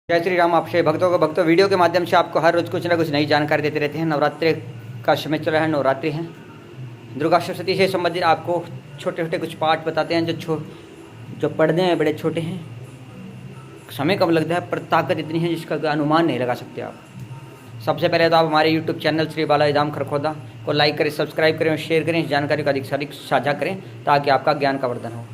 जय श्री राम। आपसे भक्तों को भक्तों वीडियो के माध्यम से आपको हर रोज़ कुछ ना कुछ नई जानकारी देते रहते हैं। नवरात्रि का समय चल रहा है, नवरात्रि है, दुर्गा सप्तशती से संबंधित आपको छोटे छोटे कुछ पाठ बताते हैं जो पढ़ने में बड़े छोटे हैं, समय कम लगता है पर ताकत इतनी है जिसका अनुमान नहीं लगा सकते आप। सबसे पहले तो आप हमारे यूट्यूब चैनल श्री बालाजी धाम खरखोदा को लाइक करें, सब्सक्राइब करें और शेयर करें। इस जानकारी को अधिक से अधिक साझा करें ताकि आपका ज्ञान का वर्धन हो।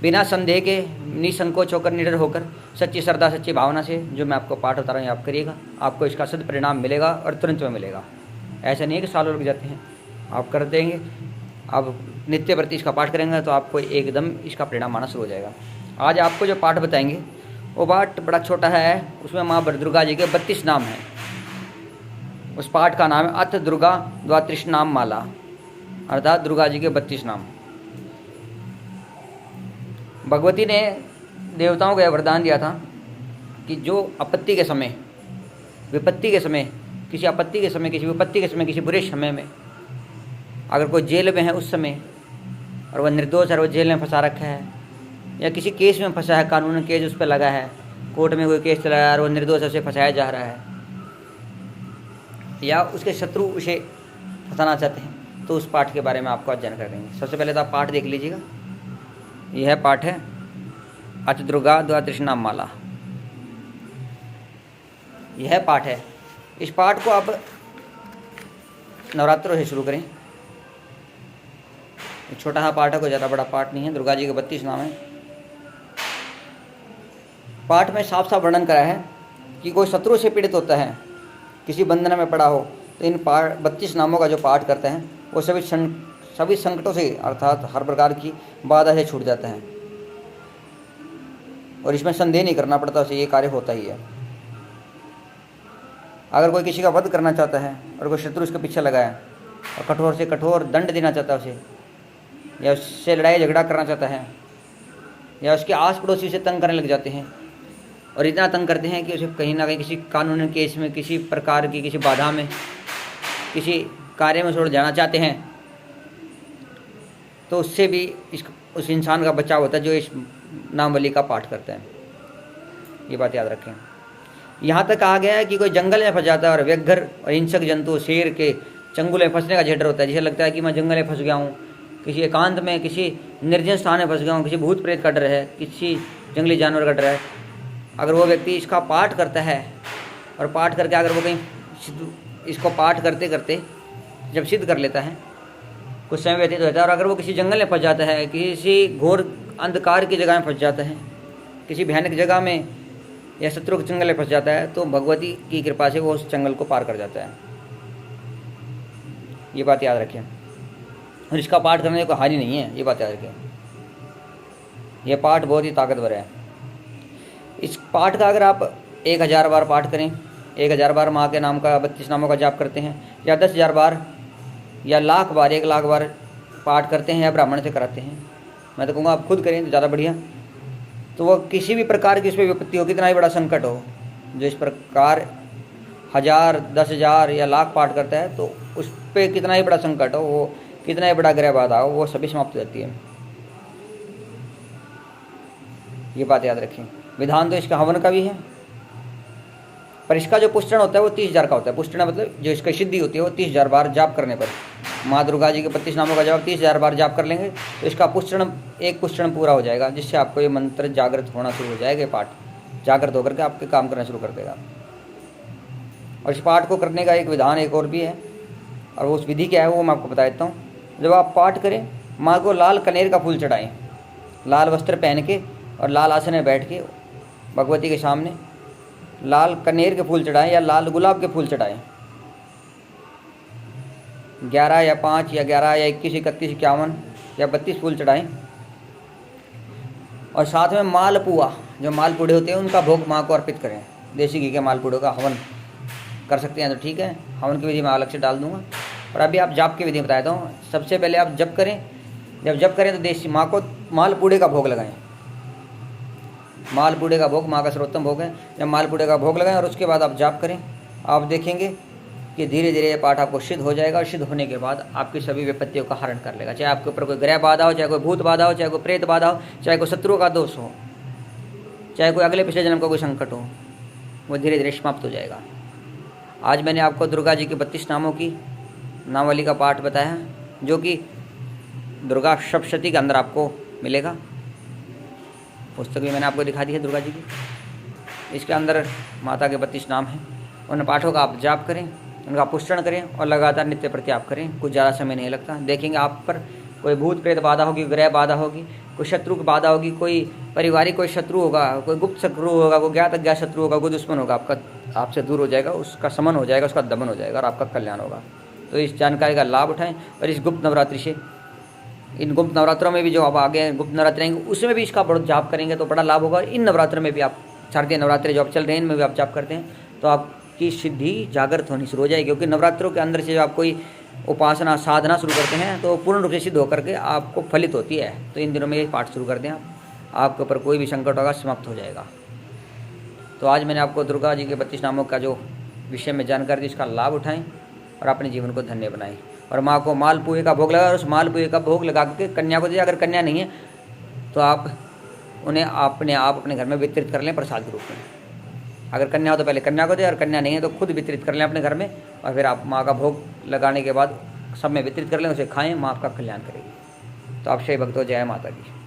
बिना संदेह के निसंकोच होकर निडर होकर सच्ची श्रद्धा सच्ची भावना से जो मैं आपको पाठ बता रहा हूँ आप करिएगा, आपको इसका सद परिणाम मिलेगा और तुरंत में मिलेगा। ऐसा नहीं है कि सालों लग जाते हैं, आप कर देंगे। आप नित्य प्रति इसका पाठ करेंगे तो आपको एकदम इसका परिणाम आना शुरू हो जाएगा। आज आपको जो पाठ बताएंगे वो पाठ बड़ा छोटा है, उसमें माँ दुर्गा जी के 32 नाम हैं। उस पाठ का नाम है अथ दुर्गा द्वात्रिश नाम माला, अर्थात दुर्गा जी के 32 नाम। भगवती ने देवताओं को यह वरदान दिया था कि जो आपत्ति के समय, विपत्ति के समय, किसी आपत्ति के समय, किसी विपत्ति के समय, किसी बुरे समय में अगर कोई जेल में है उस समय और वह निर्दोष है, वह जेल में फंसा रखा है या किसी केस में फंसा है, कानूनी केस उस पर लगा है, कोर्ट में कोई केस चला है और वह निर्दोष उसे फंसाया जा रहा है या उसके शत्रु उसे फंसाना चाहते हैं, तो उस पाठ के बारे में आपको आज जानकारी देंगे। सबसे पहले तो आप पाठ देख लीजिएगा। यह पाठ है अथ दुर्गा द्वात्रिश नाम माला। यह पाठ है। इस पाठ को आप नवरात्रों से शुरू करें। छोटा सा पाठ है, कोई ज़्यादा बड़ा पाठ नहीं है। दुर्गा जी के 32 नाम है। पाठ में साफ साफ वर्णन करा है कि कोई शत्रु से पीड़ित होता है, किसी बंधन में पड़ा हो, तो इन 32 नामों का जो पाठ करते हैं वो सभी संकटों से अर्थात हर प्रकार की बाधा से छूट जाते हैं और इसमें संदेह नहीं करना पड़ता, उसे ये कार्य होता ही है। अगर कोई किसी का वध करना चाहता है और कोई शत्रु उसके पीछे लगा है और कठोर से कठोर दंड देना चाहता है उसे, या उससे लड़ाई झगड़ा करना चाहता है या उसके आस पड़ोसी से तंग करने लग जाते हैं और इतना तंग करते हैं कि उसे कहीं ना कहीं किसी कानूनी केस में, किसी प्रकार की किसी बाधा में, किसी कार्य में छोड़ जाना चाहते हैं, तो उससे भी उस इंसान का बचाव होता है जो इस नामवली का पाठ करता है। ये बात याद रखें। यहाँ तक कहा गया है कि कोई जंगल में फंस जाता है और व्यघ्र और हिंसक जंतु शेर के चंगुल में फंसने का झेडर होता है, जिसे लगता है कि मैं जंगल में फंस गया हूँ, किसी एकांत में, किसी निर्जन स्थान में फंस गया हूँ, किसी भूत प्रेत का डर है, किसी जंगली जानवर का डर है। अगर वो व्यक्ति इसका पाठ करता है और पाठ करके अगर वो कहीं इसको पाठ करते करते जब सिद्ध कर लेता है, कुछ समय व्यतीत होता है और अगर वो किसी जंगल में फंस जाता है, किसी घोर अंधकार की जगह में फंस जाता है, किसी भयानक जगह में या शत्रु के जंगल में फंस जाता है, तो भगवती की कृपा से वो उस जंगल को पार कर जाता है। ये बात याद रखें। और इसका पाठ करने को हानि नहीं है, ये बात याद रखें। यह पाठ बहुत ही ताकतवर है। इस पाठ का अगर आप 1000 बार पाठ करें, 1000 बार माँ के नाम का 32 नामों का जाप करते हैं, या 10,000 बार या लाख बार, 1 लाख बार पाठ करते हैं या ब्राह्मण से कराते हैं, मैं तो कहूँगा आप खुद करें तो ज़्यादा बढ़िया। तो वह किसी भी प्रकार की उस पर विपत्ति हो, कितना ही बड़ा संकट हो, जो इस प्रकार 1000, 10,000 या लाख पाठ करता है, तो उस पर कितना ही बड़ा संकट हो, वो कितना ही बड़ा ग्रह बाधा हो, वो सभी समाप्त हो जाती है। ये बात याद रखें। विधान तो इसका हवन का भी है, पर इसका जो पुष्टन होता है वो 30,000 का होता है। पुष्टन मतलब जो इसकी सिद्धि होती है वो 30,000 बार जाप करने पर, माँ दुर्गा जी के 32 नामों का जब 30,000 बार जाप कर लेंगे तो इसका एक पुष्टन पूरा हो जाएगा, जिससे आपको ये मंत्र जागृत होना शुरू हो जाएगा। ये पाठ जागृत होकर के आपके काम करना शुरू कर देगा। और इस पाठ को करने का एक विधान एक और भी है, और वो उस विधि क्या है वो मैं आपको बता देता हूँ। जब आप पाठ करें, माँ को लाल कनेर का फूल चढ़ाएँ, लाल वस्त्र पहन के और लाल आसन में बैठ के भगवती के सामने लाल कनेर के फूल चढ़ाएं या लाल गुलाब के फूल चढ़ाएं। 11 या 5 या 11 या 21, 31, 51 या 32 फूल चढ़ाएं। और साथ में मालपुआ, जो मालपूड़े होते हैं उनका भोग माँ को अर्पित करें। देसी घी के मालपूड़ों का हवन कर सकते हैं तो ठीक है, हवन की विधि मैं अलग से डाल दूंगा। और अभी आप जाप की विधि बताता हूँ। सबसे पहले आप जप करें, जब जप करें तो देसी माँ को मालपूड़े का भोग लगाएं। मालपूड़े का भोग माँ का सर्वोत्तम भोग है। जब मालपूड़े का भोग लगाएं और उसके बाद आप जाप करें, आप देखेंगे कि धीरे धीरे ये पाठ आपको सिद्ध हो जाएगा। और सिद्ध होने के बाद आपकी सभी विपत्तियों का हरण कर लेगा। चाहे आपके ऊपर कोई ग्रह बाधा हो, चाहे कोई भूत बाधा हो, चाहे कोई प्रेत बाधा हो, चाहे कोई शत्रु का दोष हो, चाहे कोई अगले पिछले जन्म का कोई संकट हो, वो धीरे धीरे समाप्त हो जाएगा। आज मैंने आपको दुर्गा जी के 32 नामों की नामावली का पाठ बताया, जो कि दुर्गा सप्तशती के अंदर आपको मिलेगा। पुस्तक भी मैंने आपको दिखा दी है दुर्गा जी की। इसके अंदर माता के 32 नाम हैं। उन पाठों का आप जाप करें, उनका पुष्टन करें और लगातार नित्य प्रत्याप करें। कुछ ज़्यादा समय नहीं लगता। देखेंगे आप पर कोई भूत प्रेत बाधा होगी, ग्रह बाधा होगी, कोई शत्रु की बाधा होगी, कोई पारिवारिक कोई शत्रु होगा, कोई गुप्त शत्रु होगा, कोई ज्ञात अज्ञात शत्रु होगा, कोई दुश्मन होगा, आपका आपसे दूर हो जाएगा, उसका समन हो जाएगा, उसका दमन हो जाएगा और आपका कल्याण होगा। तो इस जानकारी का लाभ उठाएं और इस गुप्त नवरात्रि से, इन गुप्त नवरात्रों में भी जो अब आगे गुप्त नवरात्रि आएंगे उसमें भी इसका बड़ा जाप करेंगे तो बड़ा लाभ होगा। इन नवरात्रों में भी आप, शारदीय नवरात्रि जो आप चल रहे हैं इनमें भी आप जाप करते हैं तो आपकी सिद्धि जागृत होनी शुरू हो जाएगी। क्योंकि नवरात्रों के अंदर से जो आप कोई उपासना साधना शुरू करते हैं तो पूर्ण रूप से सिद्ध होकर के आपको फलित होती है। तो इन दिनों में ये पाठ शुरू कर दें आप, आपके ऊपर कोई भी संकट होगा समाप्त हो जाएगा। तो आज मैंने आपको दुर्गा जी के 32 नामों का जो विषय में जानकारी दी, इसका लाभ उठाएं और अपने जीवन को धन्य बनाएं। और माँ को मालपुए का भोग लगा और उस मालपुए का भोग लगा के कन्या को दे। अगर कन्या नहीं है तो आप उन्हें अपने घर में वितरित कर लें प्रसाद के रूप में। अगर कन्या हो तो पहले कन्या को दे, और कन्या नहीं है तो खुद वितरित कर लें अपने घर में, और फिर आप माँ का भोग लगाने के बाद सब में वितरित कर लें, उसे खाएं, माँ आपका कल्याण करेगी। तो आप श्री भक्तों, जय माता की।